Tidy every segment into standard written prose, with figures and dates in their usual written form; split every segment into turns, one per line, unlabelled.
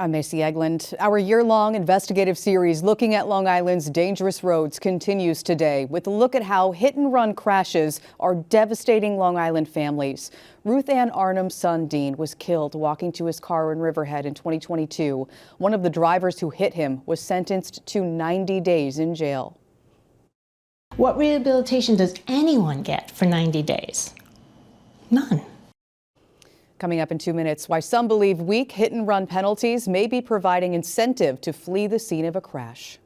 I'm Macy Egland. Our year-long investigative series looking at Long Island's dangerous roads continues today with a look at how hit-and-run crashes are devastating Long Island families. Ruth Ann Arnim's son, Dean, was killed walking to his car in Riverhead in 2022. One of the drivers who hit him was sentenced to 90 days in jail.
What rehabilitation does anyone get for 90 days? None.
Coming up in 2 minutes, why some believe weak hit-and-run penalties may be providing incentive to flee the scene of a crash.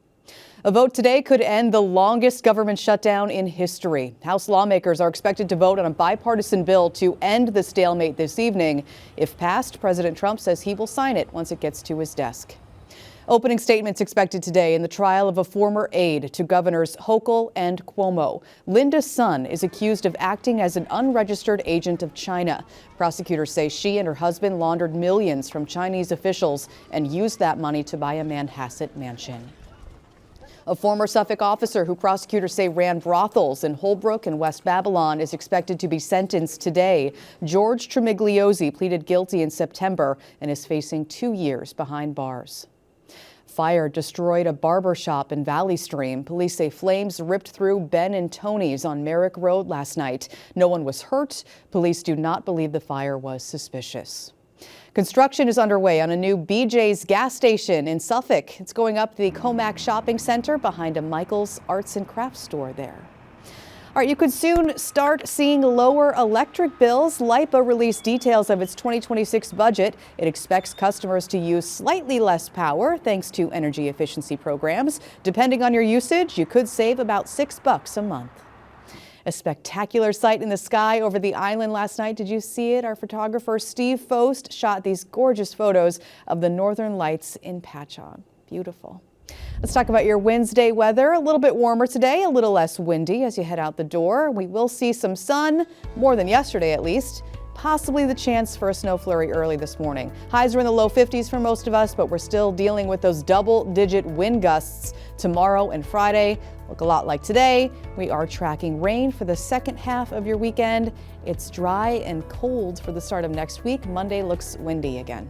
A vote today could end the longest government shutdown in history. House lawmakers are expected to vote on a bipartisan bill to end the stalemate this evening. If passed, President Trump says he will sign it once it gets to his desk. Opening statements expected today in the trial of a former aide to Governors Hochul and Cuomo. Linda's son is accused of acting as an unregistered agent of China. Prosecutors say she and her husband laundered millions from Chinese officials and used that money to buy a Manhasset mansion. A former Suffolk officer who prosecutors say ran brothels in Holbrook and West Babylon is expected to be sentenced today. George Tremigliosi pleaded guilty in September and is facing 2 years behind bars. Fire destroyed a barber shop in Valley Stream. Police say flames ripped through Ben and Tony's on Merrick Road last night. No one was hurt. Police do not believe the fire was suspicious. Construction is underway on a new BJ's gas station in Suffolk. It's going up the Comac Shopping Center behind a Michael's Arts and Crafts store there. All right, you could soon start seeing lower electric bills. LIPA released details of its 2026 budget. It expects customers to use slightly less power thanks to energy efficiency programs. Depending on your usage, you could save about $6 a month. A spectacular sight in the sky over the island last night. Did you see it? Our photographer Steve Fost shot these gorgeous photos of the northern lights in Patchogue. Beautiful. Let's talk about your Wednesday weather. A little bit warmer today, a little less windy as you head out the door. We will see some sun, more than yesterday at least. Possibly the chance for a snow flurry early this morning. Highs are in the low 50s for most of us, but we're still dealing with those double-digit wind gusts tomorrow and Friday. Look a lot like today. We are tracking rain for the second half of your weekend. It's dry and cold for the start of next week. Monday looks windy again.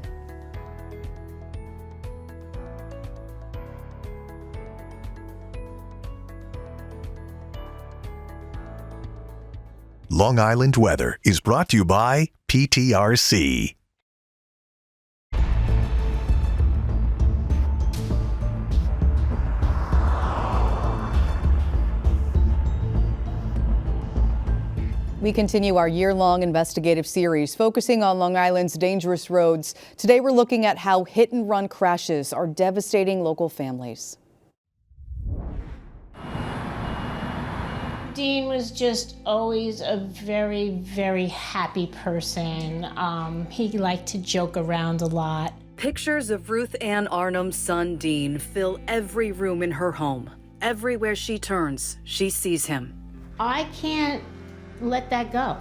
Long Island weather is brought to you by PTRC.
We continue our year-long investigative series focusing on Long Island's dangerous roads. Today we're looking at how hit-and-run crashes are devastating local families.
Dean was just always a very, very happy person. He liked to joke around a lot.
Pictures of Ruth Ann Arnim's son, Dean, fill every room in her home. Everywhere she turns, she sees him.
I can't let that go.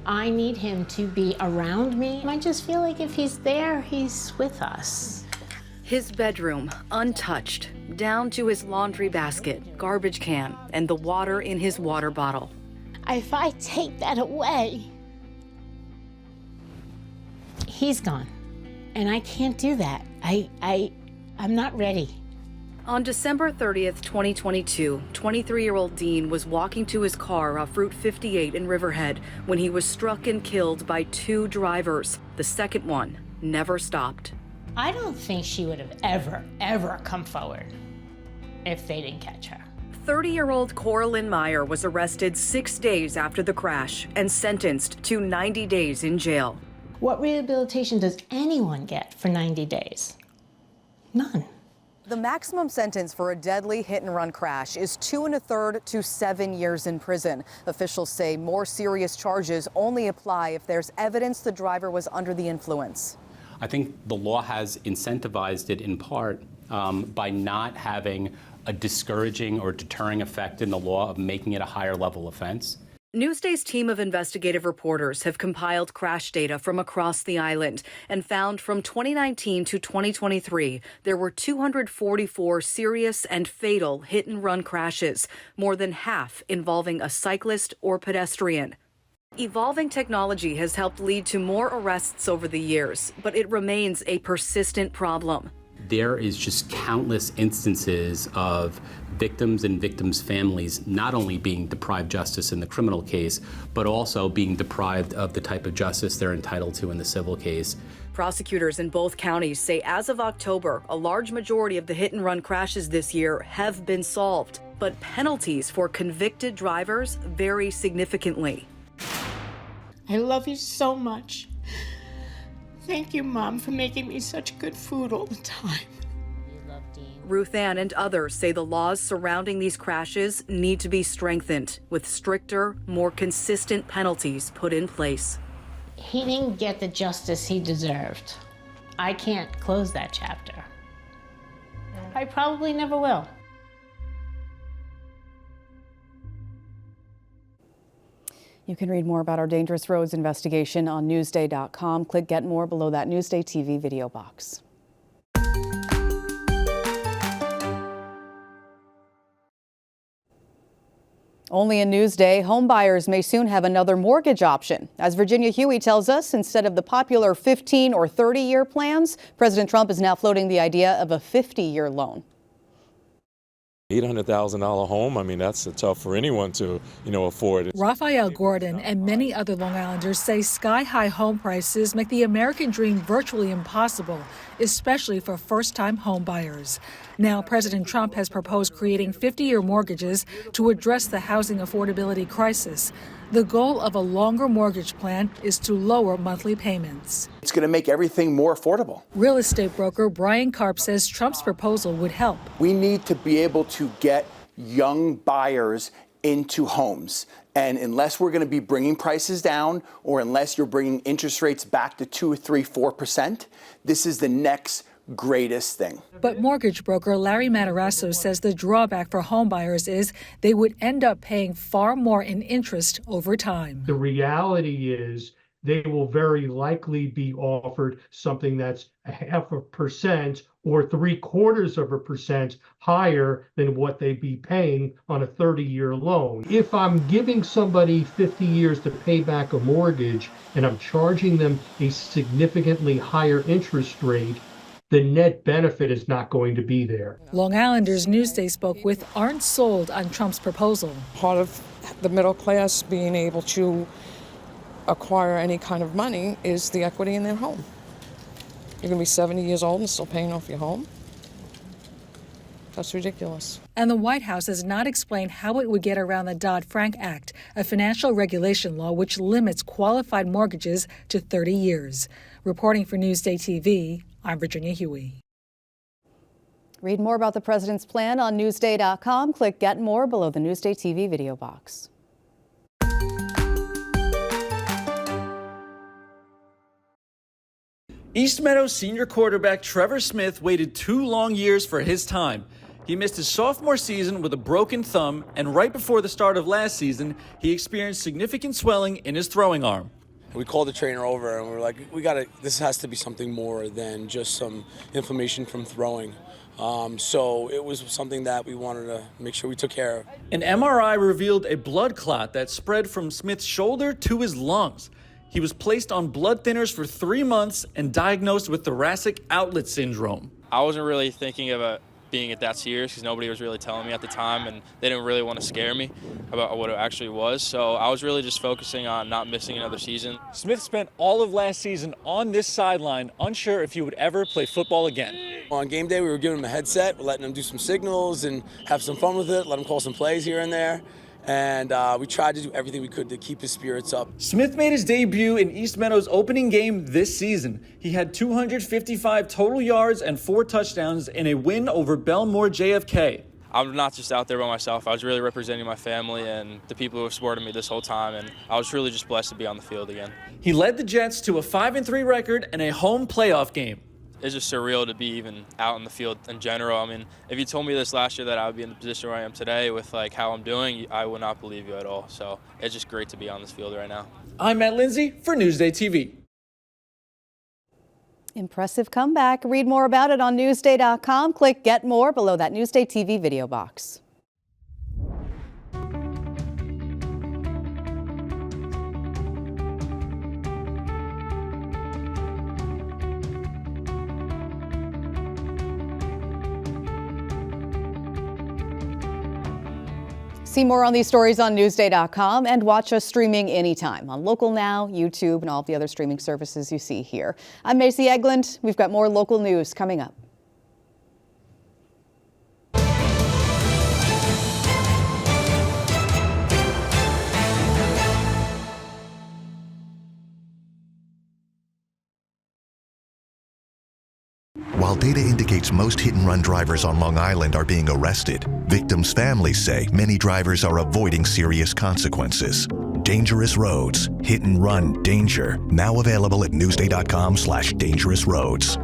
I need him to be around me. I just feel like if he's there, he's with us.
His bedroom, untouched, down to his laundry basket, garbage can, and the water in his water bottle.
If I take that away, he's gone. And I can't do that. I'm not ready.
On December 30th, 2022, 23-year-old Dean was walking to his car off Route 58 in Riverhead when he was struck and killed by 2 drivers. The second one never stopped.
I don't think she would have ever come forward if they didn't catch her.
30-year-old Coraline Meyer was arrested 6 days after the crash and sentenced to 90 days in jail.
What rehabilitation does anyone get for 90 days? None.
The maximum sentence for a deadly hit-and-run crash is 2 1/3 to 7 years in prison. Officials say more serious charges only apply if there's evidence the driver was under the influence.
I think the law has incentivized it in part by not having a discouraging or deterring effect in the law of making it a higher level offense.
Newsday's team of investigative reporters have compiled crash data from across the island and found from 2019 to 2023, there were 244 serious and fatal hit-and-run crashes, more than half involving a cyclist or pedestrian. Evolving technology has helped lead to more arrests over the years, but it remains a persistent problem.
There is just countless instances of victims and victims' families not only being deprived justice in the criminal case, but also being deprived of the type of justice they're entitled to in the civil case.
Prosecutors in both counties say as of October, a large majority of the hit-and-run crashes this year have been solved, but penalties for convicted drivers vary significantly.
I love you so much. Thank you, Mom, for making me such good food all the time.
Ruth Ann and others say the laws surrounding these crashes need to be strengthened, with stricter, more consistent penalties put in place.
He didn't get the justice he deserved. I can't close that chapter. I probably never will.
You can read more about our dangerous roads investigation on Newsday.com. Click Get More below that Newsday TV video box. Only in Newsday, homebuyers may soon have another mortgage option. As Virginia Huey tells us, instead of the popular 15 or 30-year plans, President Trump is now floating the idea of a 50-year loan.
$800,000 home, I mean, that's tough for anyone to, afford.
Raphael Gordon and many other Long Islanders say sky-high home prices make the American dream virtually impossible, especially for first-time home buyers. Now, President Trump has proposed creating 50-year mortgages to address the housing affordability crisis. The goal of a longer mortgage plan is to lower monthly payments.
It's going to make everything more affordable.
Real estate broker Brian Karp says Trump's proposal would help.
We need to be able to get young buyers into homes. And unless we're going to be bringing prices down, or unless you're bringing interest rates back to 2, 3, 4%, this is the next greatest thing.
But mortgage broker Larry Matarazzo says the drawback for homebuyers is they would end up paying far more in interest over time.
The reality is they will very likely be offered something that's 0.5% or 0.75% higher than what they'd be paying on a 30-year loan. If I'm giving somebody 50 years to pay back a mortgage and I'm charging them a significantly higher interest rate, the net benefit is not going to be there.
Long Islanders Newsday spoke with aren't sold on Trump's proposal.
Part of the middle class being able to acquire any kind of money is the equity in their home. You're going to be 70 years old and still paying off your home? That's ridiculous.
And the White House has not explained how it would get around the Dodd-Frank Act, a financial regulation law which limits qualified mortgages to 30 years. Reporting for Newsday TV, I'm Virginia Huey.
Read more about the president's plan on Newsday.com. Click Get More below the Newsday TV video box.
East Meadows senior quarterback Trevor Smith waited 2 long years for his time. He missed his sophomore season with a broken thumb, and right before the start of last season, he experienced significant swelling in his throwing arm.
We called the trainer over and we were like, this has to be something more than just some inflammation from throwing. So it was something that we wanted to make sure we took care of.
An MRI revealed a blood clot that spread from Smith's shoulder to his lungs. He was placed on blood thinners for 3 months and diagnosed with thoracic outlet syndrome.
I wasn't really thinking of being it that serious because nobody was really telling me at the time, and they didn't really want to scare me about what it actually was. So I was really just focusing on not missing another season.
Smith spent all of last season on this sideline, unsure if he would ever play football again.
On game day, we were giving him a headset, we're letting him do some signals and have some fun with it, let him call some plays here and there. And we tried to do everything we could to keep his spirits up.
Smith made his debut in East Meadows' opening game this season. He had 255 total yards and 4 touchdowns in a win over Belmore JFK.
I'm not just out there by myself. I was really representing my family and the people who have supported me this whole time, and I was really just blessed to be on the field again.
He led the Jets to a 5-3 record and a home playoff game.
It's just surreal to be even out in the field in general. I mean, if you told me this last year that I would be in the position where I am today with how I'm doing, I would not believe you at all. So it's just great to be on this field right now.
I'm Matt Lindsay for Newsday TV.
Impressive comeback. Read more about it on Newsday.com. Click Get More below that Newsday TV video box. See more on these stories on Newsday.com and watch us streaming anytime on Local Now, YouTube, and all of the other streaming services you see here. I'm Macy Egland. We've got more local news coming up.
While data indicates most hit-and-run drivers on Long Island are being arrested, victims' families say many drivers are avoiding serious consequences. Dangerous Roads, Hit and Run Danger, now available at Newsday.com/dangerousroads.